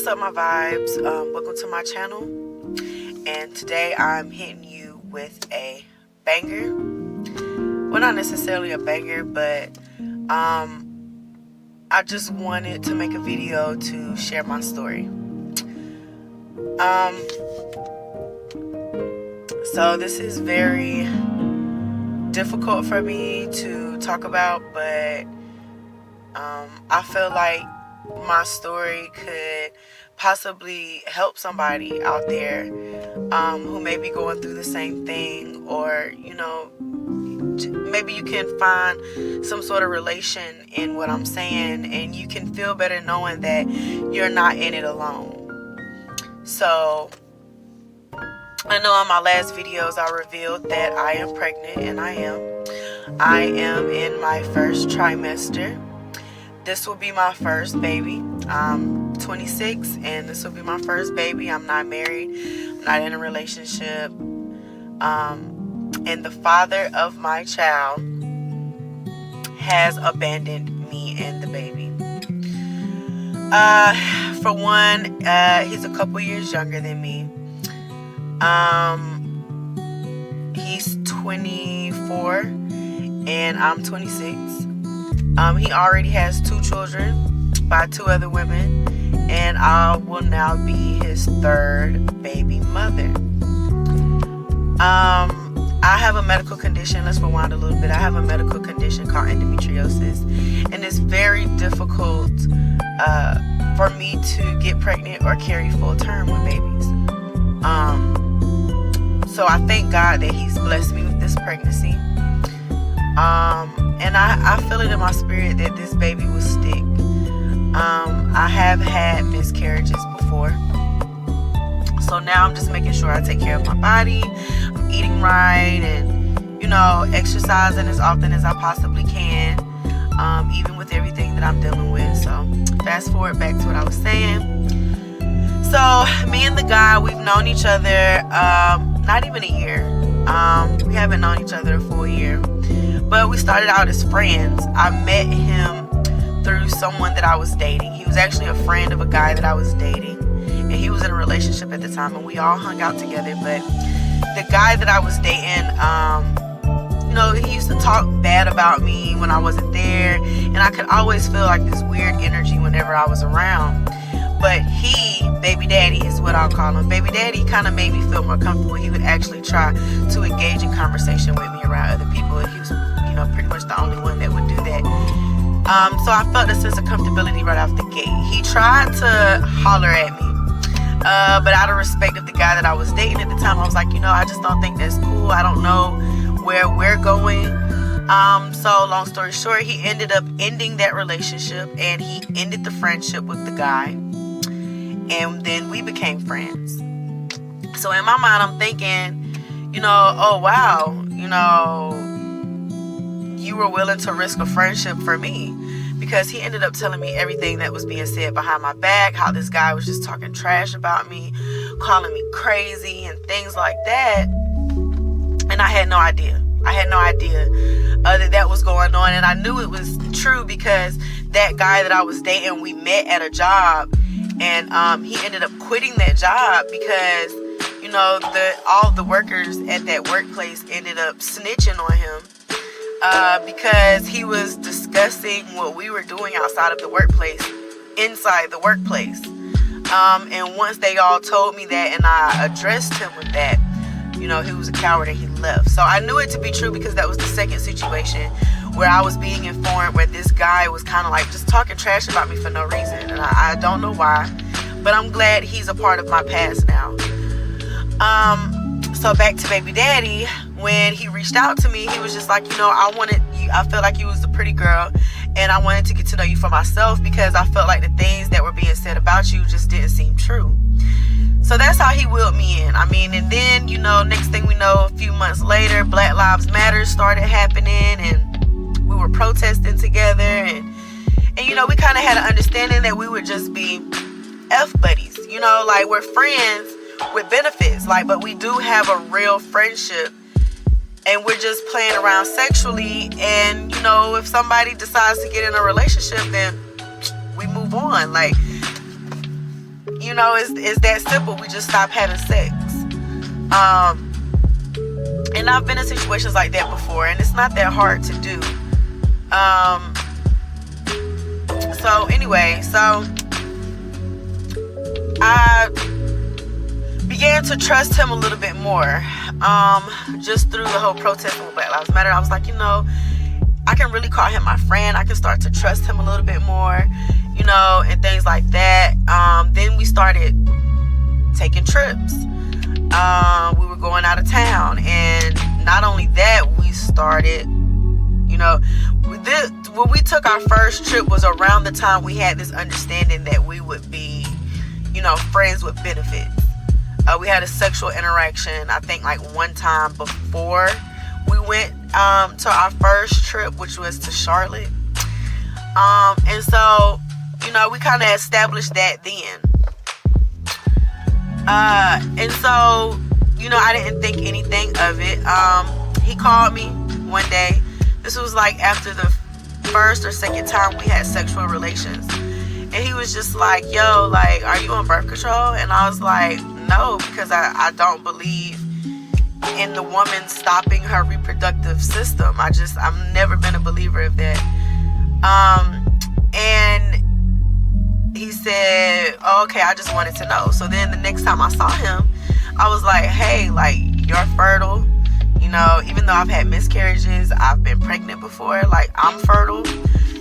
What's up, my vibes? Welcome to my channel, and today I'm hitting you with a banger. Well, not necessarily a banger, but I just wanted to make a video to share my story. So this is very difficult for me to talk about, but I feel like my story could possibly help somebody out there who may be going through the same thing, or maybe you can find some sort of relation in what I'm saying, and you can feel better knowing that you're not in it alone. So I know in my last videos I revealed that I am pregnant, and I am in my first trimester. This will be my first baby. I'm 26 and this will be my first baby. I'm not married. I'm not in a relationship. And the father of my child has abandoned me and the baby. For one, he's a couple years younger than me. He's 24 and I'm 26. He already has 2 children by 2 other women, and I will now be his 3rd baby mother. I have a medical condition. Let's rewind a little bit. I have a medical condition called endometriosis, and it's very difficult for me to get pregnant or carry full term with babies. So I thank God that He's blessed me with this pregnancy. And I feel it in my spirit that this baby will stick. I have had miscarriages before. So now I'm just making sure I take care of my body. I'm eating right and, exercising as often as I possibly can. Even with everything that I'm dealing with. So fast forward back to what I was saying. So me and the guy, we've known each other not even a year. We haven't known each other a full year. But we started out as friends. I met him through someone that I was dating. He was actually a friend of a guy that I was dating. And he was in a relationship at the time, and we all hung out together. But the guy that I was dating, he used to talk bad about me when I wasn't there. And I could always feel like this weird energy whenever I was around. But Baby Daddy is what I'll call him. Baby Daddy kind of made me feel more comfortable. He would actually try to engage in conversation with me around other people. He was, pretty much the only one that would do that. So I felt a sense of comfortability right off the gate. He tried to holler at me. But out of respect of the guy that I was dating at the time, I was like, I just don't think that's cool. I don't know where we're going. So long story short, he ended up ending that relationship, and he ended the friendship with the guy. And then we became friends. So in my mind, I'm thinking, oh wow, you were willing to risk a friendship for me, because he ended up telling me everything that was being said behind my back, how this guy was just talking trash about me, calling me crazy and things like that. And I had no idea. That was going on, and I knew it was true because that guy that I was dating, we met at a job, and he ended up quitting that job because all the workers at that workplace ended up snitching on him because he was discussing what we were doing outside of the workplace inside the workplace. And once they all told me that, and I addressed him with that, he was a coward and he left. So I knew it to be true because that was the second situation where I was being informed where this guy was kind of like just talking trash about me for no reason. And I don't know why, but I'm glad he's a part of my past now. So back to Baby Daddy, when he reached out to me, he was just like, I felt like you was a pretty girl, and I wanted to get to know you for myself because I felt like the things that were being said about you just didn't seem true. So that's how he wheeled me in. And then, next thing we know, a few months later, Black Lives Matter started happening, and we were protesting together, and we kind of had an understanding that we would just be F buddies, like we're friends with benefits, but we do have a real friendship, and we're just playing around sexually. And if somebody decides to get in a relationship, then we move on. you know, it's that simple. We just stop having sex. And I've been in situations like that before, and it's not that hard to do. So anyway, so I began to trust him a little bit more, just through the whole protesting with Black Lives Matter. I was like, you know, I can really call him my friend. I can start to trust him a little bit more, you know, and things like that. Then we started taking trips. We were going out of town, and not only that, we started, you know, when we took our first trip was around the time we had this understanding that we would be, you know, friends with benefits. We had a sexual interaction, I think, like one time before we went to our first trip, which was to Charlotte. And so, you know, we kind of established that then. And so, you know, I didn't think anything of it. He called me one day. This was like after the first or second time we had sexual relations. And he was just like, yo, like, are you on birth control? And I was like, no, because I don't believe in the woman stopping her reproductive system. I've never been a believer of that. And he said, oh, okay, I just wanted to know. So then the next time I saw him, I was like, hey, like, you're fertile. You know, even though I've had miscarriages, I've been pregnant before, like, I'm fertile.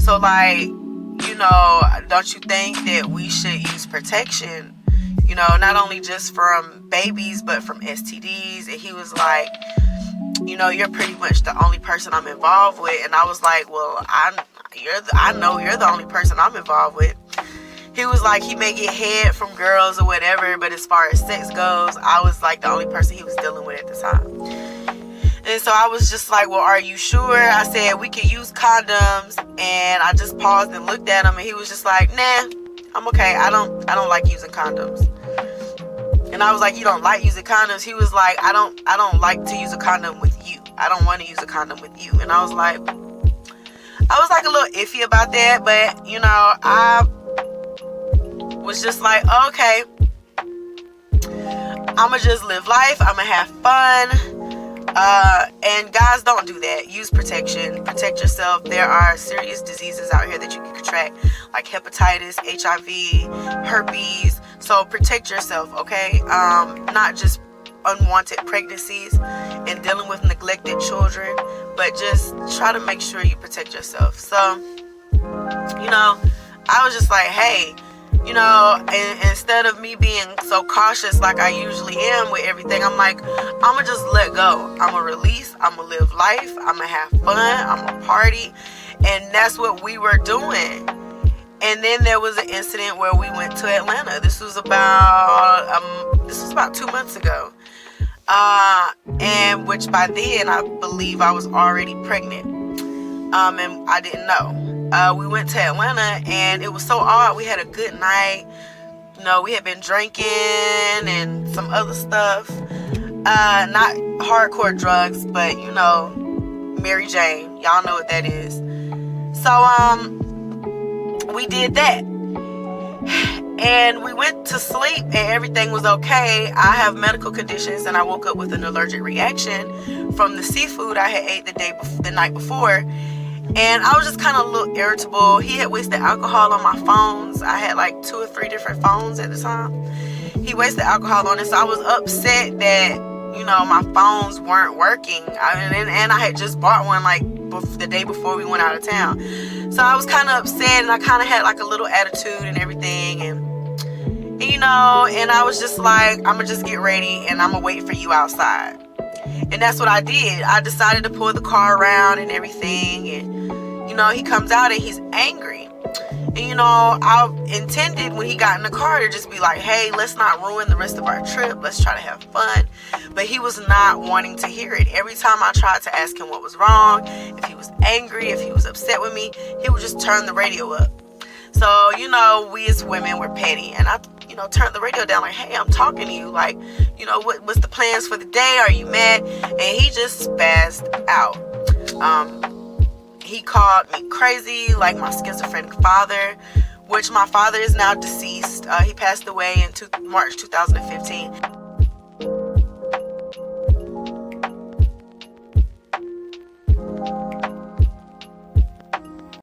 So, like, you know, don't you think that we should use protection, you know, not only just from babies, but from STDs? And he was like, you know, you're pretty much the only person I'm involved with. And I was like, well, I know you're the only person I'm involved with. He was like, he may get head from girls or whatever, but as far as sex goes, I was like the only person he was dealing with at the time. And so I was just like, well, are you sure? I said, we can use condoms. And I just paused and looked at him, and he was just like, nah, I'm okay. I don't like using condoms. And I was like, you don't like using condoms? He was like, I don't like to use a condom with you. I don't want to use a condom with you. And I was like a little iffy about that, but you know, I was just like, okay, I'ma just live life. I'ma have fun. And guys, don't do that. Use protection. Protect yourself. There are serious diseases out here that you can contract, like hepatitis, HIV, herpes. So protect yourself, okay? Not just unwanted pregnancies and dealing with neglected children, but just try to make sure you protect yourself. So, you know, I was just like, hey, you know, and instead of me being so cautious like I usually am with everything, I'm like, I'm going to just let go. I'm going to release. I'm going to live life. I'm going to have fun. I'm going to party. And that's what we were doing. And then there was an incident where we went to Atlanta. This was about 2 months ago. And which by then, I believe I was already pregnant. And I didn't know. We went to Atlanta, and it was so odd. We had a good night. You know, we had been drinking and some other stuff. Not hardcore drugs, but, you know, Mary Jane. Y'all know what that is. So, we did that. And we went to sleep, and everything was okay. I have medical conditions, and I woke up with an allergic reaction from the seafood I had ate the night before. And I was just kind of a little irritable. He had wasted alcohol on my phones. I had like 2 or 3 different phones at the time. He wasted alcohol on it. So I was upset that, you know, my phones weren't working. And I had just bought one like the day before we went out of town. So I was kind of upset, and I kind of had like a little attitude and everything. And you know, and I was just like, I'm going to just get ready, and I'm going to wait for you outside. And that's what I did. I decided to pull the car around and everything. And, you know, he comes out and he's angry. And, you know, I intended when he got in the car to just be like, hey, let's not ruin the rest of our trip. Let's try to have fun. But he was not wanting to hear it. Every time I tried to ask him what was wrong, if he was angry, if he was upset with me, he would just turn the radio up. So, you know, we as women, we're petty. And I, you know, turned the radio down like, hey, I'm talking to you. Like, you know, what's the plans for the day? Are you mad? And he just spazzed out. He called me crazy, like my schizophrenic father, which my father is now deceased. He passed away in March 2015.